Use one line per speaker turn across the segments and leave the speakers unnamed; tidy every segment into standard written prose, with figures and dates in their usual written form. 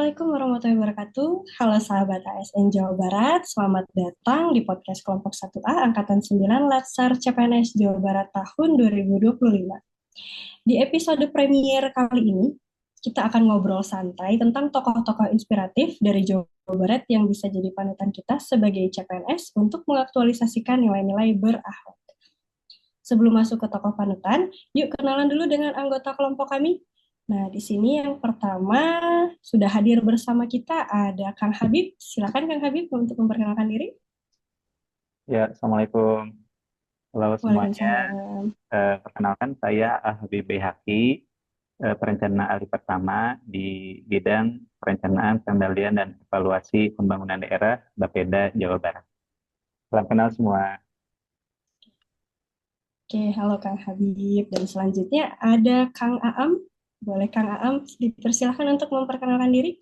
Assalamualaikum warahmatullahi wabarakatuh. Halo sahabat ASN Jawa Barat, selamat datang di podcast kelompok 1A Angkatan 9 Latsar CPNS Jawa Barat tahun 2025. Di episode premier kali ini, kita akan ngobrol santai tentang tokoh-tokoh inspiratif dari Jawa Barat yang bisa jadi panutan kita sebagai CPNS untuk mengaktualisasikan nilai-nilai berakhlak. Sebelum masuk ke tokoh panutan, yuk kenalan dulu dengan anggota kelompok kami. Nah, di sini yang pertama sudah hadir bersama kita ada Kang Habib. Silakan Kang Habib untuk memperkenalkan diri.
Ya, Assalamualaikum. Halo semuanya.
Waalaikumsalam.
Perkenalkan saya Habib Beyhaki, perencana ahli pertama di bidang perencanaan, pengendalian, dan evaluasi pembangunan daerah Bapeda, Jawa Barat. Salam kenal semua.
Oke, halo Kang Habib. Dan selanjutnya ada Kang Aam. Boleh Kang Aam dipersilahkan untuk memperkenalkan diri.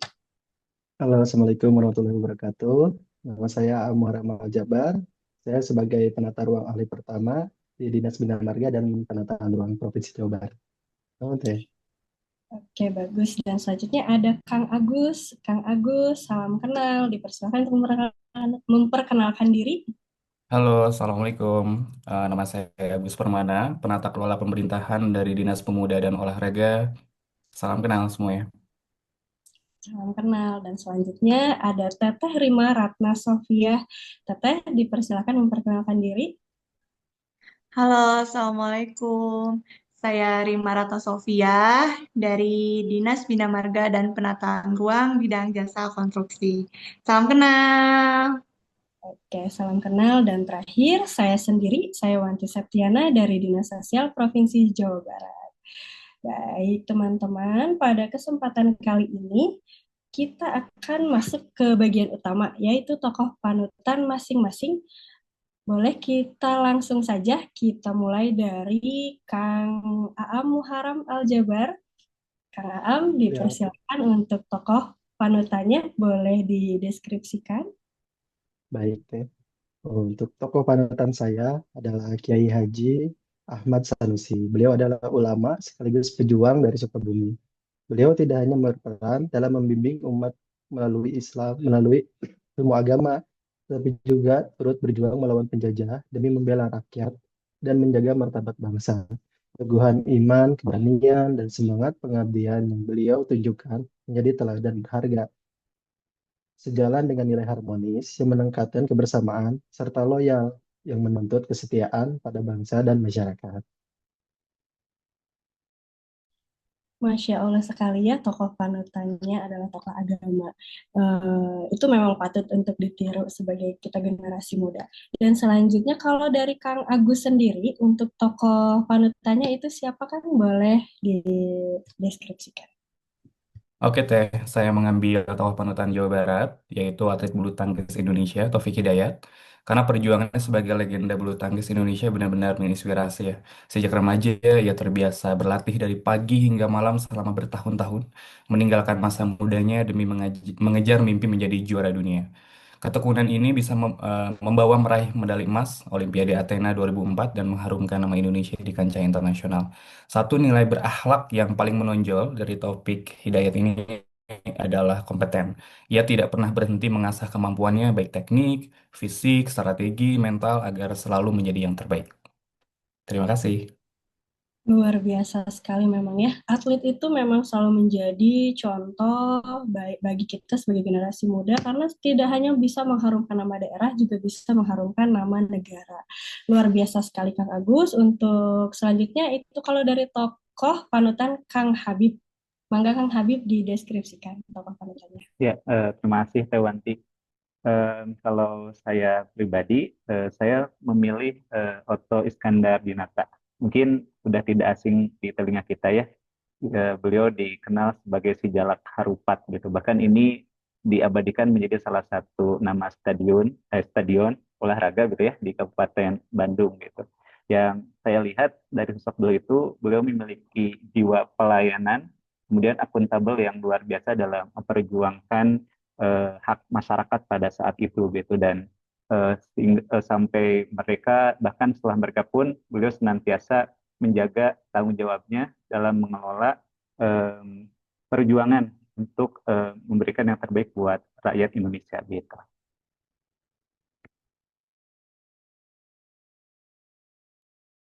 Halo, Assalamualaikum warahmatullahi wabarakatuh. Nama saya Muhammad Jabar. Saya sebagai penata ruang ahli pertama di Dinas Bina Marga dan Penataan Ruang Provinsi Jawa Barat. Oke.
Oke, bagus. Dan selanjutnya ada Kang Agus. Kang Agus, salam kenal. Dipersilahkan untuk memperkenalkan diri.
Halo, Assalamualaikum. Nama saya Agus Permana, penata kelola pemerintahan dari Dinas Pemuda dan Olahraga. Salam kenal semuanya.
Salam kenal. Dan selanjutnya ada Teteh Rima Ratna Sofia. Teteh, dipersilakan memperkenalkan diri.
Halo, Assalamualaikum. Saya Rima Rata Sofia dari Dinas Bina Marga dan Penataan Ruang Bidang Jasa Konstruksi. Salam kenal.
Oke, salam kenal. Dan terakhir, saya sendiri, saya Wanti Septiana dari Dinas Sosial Provinsi Jawa Barat. Baik, teman-teman, pada kesempatan kali ini, kita akan masuk ke bagian utama, yaitu tokoh panutan masing-masing. Boleh kita langsung saja, kita mulai dari Kang Aam Muharam Aljabar. Kang Aam,
Ya,
dipersilakan untuk tokoh panutannya, boleh dideskripsikan.
baik ya. Untuk tokoh panutan saya adalah Kiai Haji Ahmad Sanusi. Beliau adalah ulama sekaligus pejuang dari Sukabumi. Beliau tidak hanya berperan dalam membimbing umat melalui ilmu agama, tapi juga turut berjuang melawan penjajah demi membela rakyat dan menjaga martabat bangsa. Teguhan iman, keberanian, dan semangat pengabdian yang beliau tunjukkan menjadi teladan berharga, sejalan dengan nilai harmonis yang meningkatkan kebersamaan serta loyal yang menuntut kesetiaan pada bangsa dan masyarakat.
Masya Allah sekali ya, tokoh panutannya adalah tokoh agama. Itu memang patut untuk ditiru sebagai kita generasi muda. Dan selanjutnya kalau dari Kang Agus sendiri, untuk tokoh panutannya itu siapa kan boleh dideskripsikan.
Oke Teh, saya mengambil tokoh panutan Jawa Barat, yaitu atlet bulu tangkis Indonesia, Taufik Hidayat. Karena perjuangannya sebagai legenda bulu tangkis Indonesia benar-benar menginspirasi ya. Sejak remaja, ia terbiasa berlatih dari pagi hingga malam selama bertahun-tahun, meninggalkan masa mudanya demi mengejar mimpi menjadi juara dunia. Ketekunan ini bisa membawa meraih medali emas Olimpiade Athena 2004 dan mengharumkan nama Indonesia di kancah internasional. Satu nilai berakhlak yang paling menonjol dari Taufik Hidayat ini adalah kompeten. Ia tidak pernah berhenti mengasah kemampuannya baik teknik, fisik, strategi, mental agar selalu menjadi yang terbaik. Terima kasih.
Luar biasa sekali memang ya. Atlet itu memang selalu menjadi contoh baik bagi kita sebagai generasi muda karena tidak hanya bisa mengharumkan nama daerah, juga bisa mengharumkan nama negara. Luar biasa sekali Kang Agus. Untuk selanjutnya itu kalau dari tokoh panutan Kang Habib. Mangga Kang Habib dideskripsikan tokoh panutannya.
Ya, terima kasih Tewanti. Kalau saya pribadi, saya memilih Otto Iskandar Dinata. Mungkin sudah tidak asing di telinga kita ya. Beliau dikenal sebagai si Jalak Harupat gitu. Bahkan ini diabadikan menjadi salah satu nama stadion olahraga gitu ya di Kabupaten Bandung gitu. Yang saya lihat dari sosok beliau itu, beliau memiliki jiwa pelayanan, kemudian akuntabel yang luar biasa dalam memperjuangkan hak masyarakat pada saat itu gitu dan sampai mereka bahkan setelah mereka pun beliau senantiasa menjaga tanggung jawabnya dalam mengelola perjuangan untuk memberikan yang terbaik buat rakyat Indonesia gitu.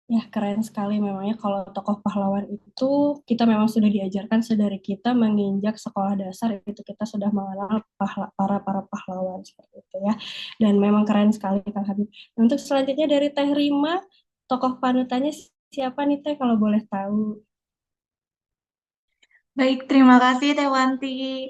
Ya, keren sekali memangnya kalau tokoh pahlawan itu kita memang sudah diajarkan sedari kita menginjak sekolah dasar itu kita sudah mengenal para pahlawan seperti itu ya. Dan memang keren sekali Kang Habib. Untuk selanjutnya dari Teh Rima, tokoh panutannya siapa nih Teh kalau boleh tahu?
Baik, terima kasih Teh Wanti.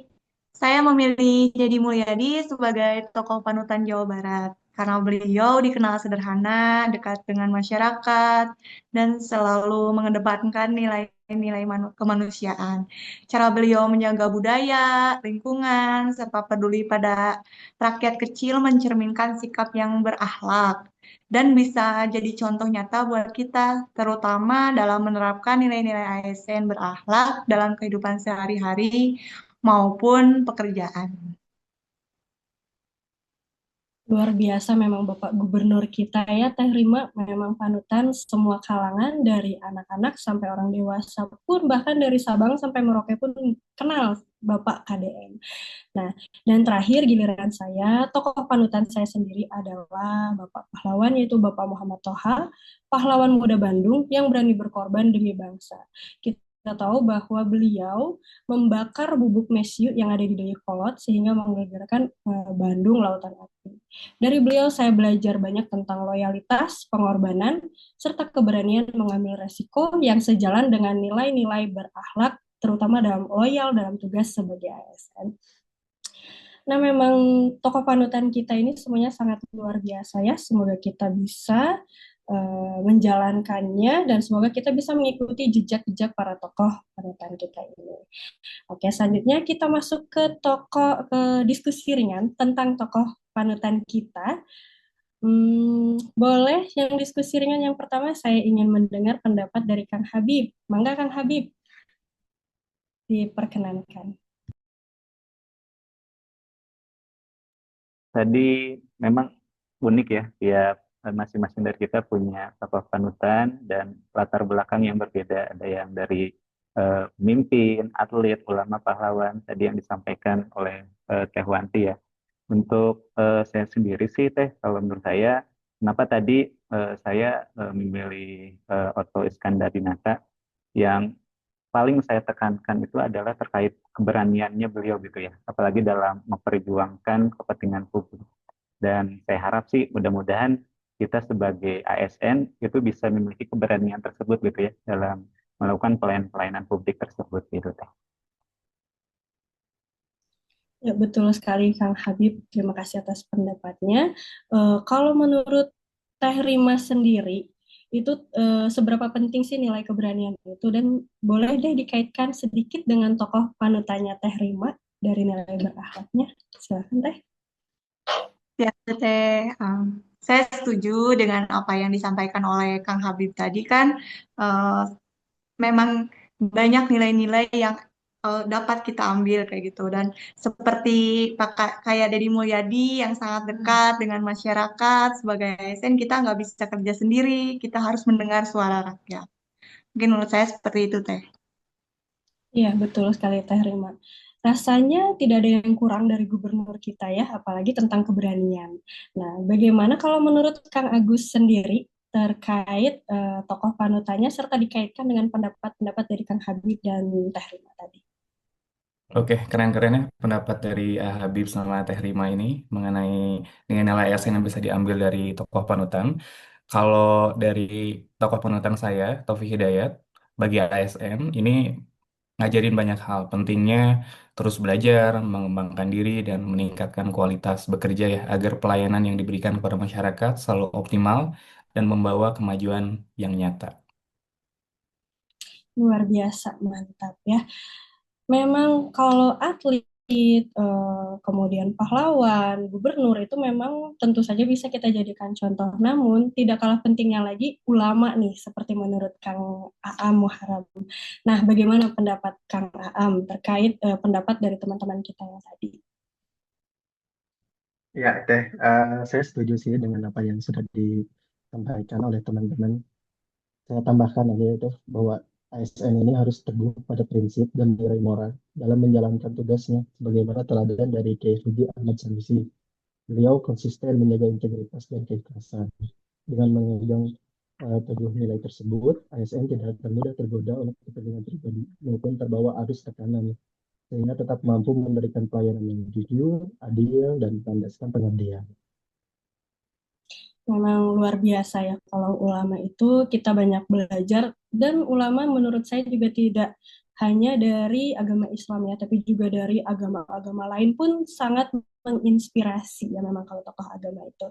Saya memilih Deddy Mulyadi sebagai tokoh panutan Jawa Barat karena beliau dikenal sederhana, dekat dengan masyarakat, dan selalu mengedepankan nilai-nilai kemanusiaan. Cara beliau menjaga budaya, lingkungan, serta peduli pada rakyat kecil mencerminkan sikap yang berakhlak dan bisa jadi contoh nyata buat kita, terutama dalam menerapkan nilai-nilai ASN berakhlak dalam kehidupan sehari-hari maupun pekerjaan.
Luar biasa memang Bapak Gubernur kita ya, Teh Rima, memang panutan semua kalangan dari anak-anak sampai orang dewasa pun, bahkan dari Sabang sampai Merauke pun kenal Bapak KDM. Nah, dan terakhir giliran saya, tokoh panutan saya sendiri adalah Bapak pahlawan, yaitu Bapak Muhammad Toha, pahlawan muda Bandung yang berani berkorban demi bangsa. Kita tahu bahwa beliau membakar bubuk mesiu yang ada di Dayakolot sehingga menggegerkan Bandung Lautan Api. Dari beliau saya belajar banyak tentang loyalitas, pengorbanan, serta keberanian mengambil resiko yang sejalan dengan nilai-nilai berakhlak, terutama dalam loyal dalam tugas sebagai ASN. Nah, memang tokoh panutan kita ini semuanya sangat luar biasa ya. Semoga kita bisa menjalankannya dan semoga kita bisa mengikuti jejak-jejak para tokoh panutan kita ini. Oke, selanjutnya kita masuk ke diskusi ringan tentang tokoh panutan kita. Boleh yang diskusi ringan yang pertama saya ingin mendengar pendapat dari Kang Habib. Mangga Kang Habib, diperkenankan.
Tadi memang unik ya, tiap masing-masing dari kita punya tokoh panutan dan latar belakang yang berbeda. Ada yang dari pemimpin, atlet, ulama, pahlawan, tadi yang disampaikan oleh Teh Wanti ya. Untuk saya sendiri sih Teh, kalau menurut saya, kenapa tadi saya memilih Otto Iskandar yang paling saya tekankan itu adalah terkait keberaniannya beliau gitu ya, apalagi dalam memperjuangkan kepentingan publik. Dan saya harap sih mudah-mudahan kita sebagai ASN itu bisa memiliki keberanian tersebut gitu ya dalam melakukan pelayanan publik tersebut gitu Teh.
Ya, betul sekali Kang Habib. Terima kasih atas pendapatnya. Kalau menurut Teh Rima sendiri, itu seberapa penting sih nilai keberanian itu? Dan boleh deh dikaitkan sedikit dengan tokoh panutannya Teh Rima dari nilai berakhlaknya. Silakan Teh.
Ya, Teh, saya setuju dengan apa yang disampaikan oleh Kang Habib tadi kan, eh, memang banyak nilai-nilai yang dapat kita ambil kayak gitu dan seperti kayak Deddy Mulyadi yang sangat dekat dengan masyarakat sebagai ASN kita nggak bisa kerja sendiri, kita harus mendengar suara rakyat. Mungkin menurut saya seperti itu Teh.
Iya, betul sekali Teh Rima. Rasanya tidak ada yang kurang dari gubernur kita ya, apalagi tentang keberanian. Nah, bagaimana kalau menurut Kang Agus sendiri terkait tokoh panutannya serta dikaitkan dengan pendapat-pendapat dari Kang Habib dan Teh Rima tadi?
Oke, keren-keren ya pendapat dari Habib sama Teh Rima ini mengenai dengan nilai ASN yang bisa diambil dari tokoh panutan. Kalau dari tokoh panutan saya, Taufik Hidayat, bagi ASN ini ngajarin banyak hal. Pentingnya terus belajar, mengembangkan diri, dan meningkatkan kualitas bekerja ya, agar pelayanan yang diberikan kepada masyarakat selalu optimal dan membawa kemajuan yang nyata.
Luar biasa, mantap ya. Memang kalau atlet, kemudian pahlawan, gubernur itu memang tentu saja bisa kita jadikan contoh. Namun tidak kalah pentingnya lagi ulama nih, seperti menurut Kang Aam Muharam. Nah, bagaimana pendapat Kang Aam terkait pendapat dari teman-teman kita yang tadi?
Ya, Teh, saya setuju sih dengan apa yang sudah disampaikan oleh teman-teman. Saya tambahkan aja itu bahwa ASN ini harus teguh pada prinsip dan nilai moral dalam menjalankan tugasnya, sebagaimana teladan dari Kiai Haji Ahmad Sanusi. Beliau konsisten menjaga integritas dan keikhlasan. Dengan memegang teguh nilai tersebut, ASN tidak akan mudah tergoda oleh kepentingan pribadi maupun terbawa arus tekanan, sehingga tetap mampu memberikan pelayanan yang jujur, adil, dan berlandaskan pengabdian.
Memang luar biasa ya, kalau ulama itu kita banyak belajar, dan ulama menurut saya juga tidak hanya dari agama Islam ya, tapi juga dari agama-agama lain pun sangat menginspirasi ya memang kalau tokoh agama itu.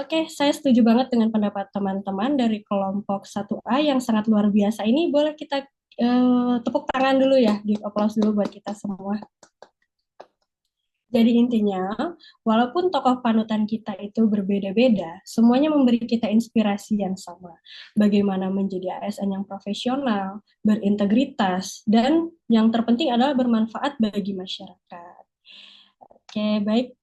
Oke, saya setuju banget dengan pendapat teman-teman dari kelompok 1A yang sangat luar biasa ini. Boleh kita tepuk tangan dulu ya, give applause dulu buat kita semua. Jadi intinya, walaupun tokoh panutan kita itu berbeda-beda, semuanya memberi kita inspirasi yang sama. Bagaimana menjadi ASN yang profesional, berintegritas, dan yang terpenting adalah bermanfaat bagi masyarakat. Oke, baik.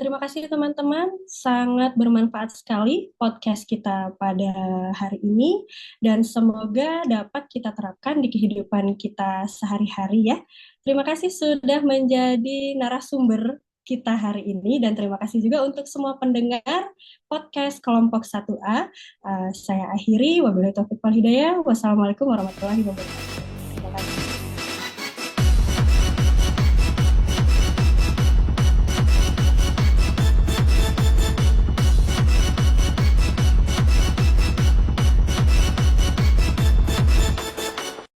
Terima kasih teman-teman. Sangat bermanfaat sekali podcast kita pada hari ini. Dan semoga dapat kita terapkan di kehidupan kita sehari-hari ya. Terima kasih sudah menjadi narasumber kita hari ini. Dan terima kasih juga untuk semua pendengar podcast Kelompok 1A. Saya akhiri. Wabillahi taufiq wal hidayah. Wassalamualaikum warahmatullahi wabarakatuh.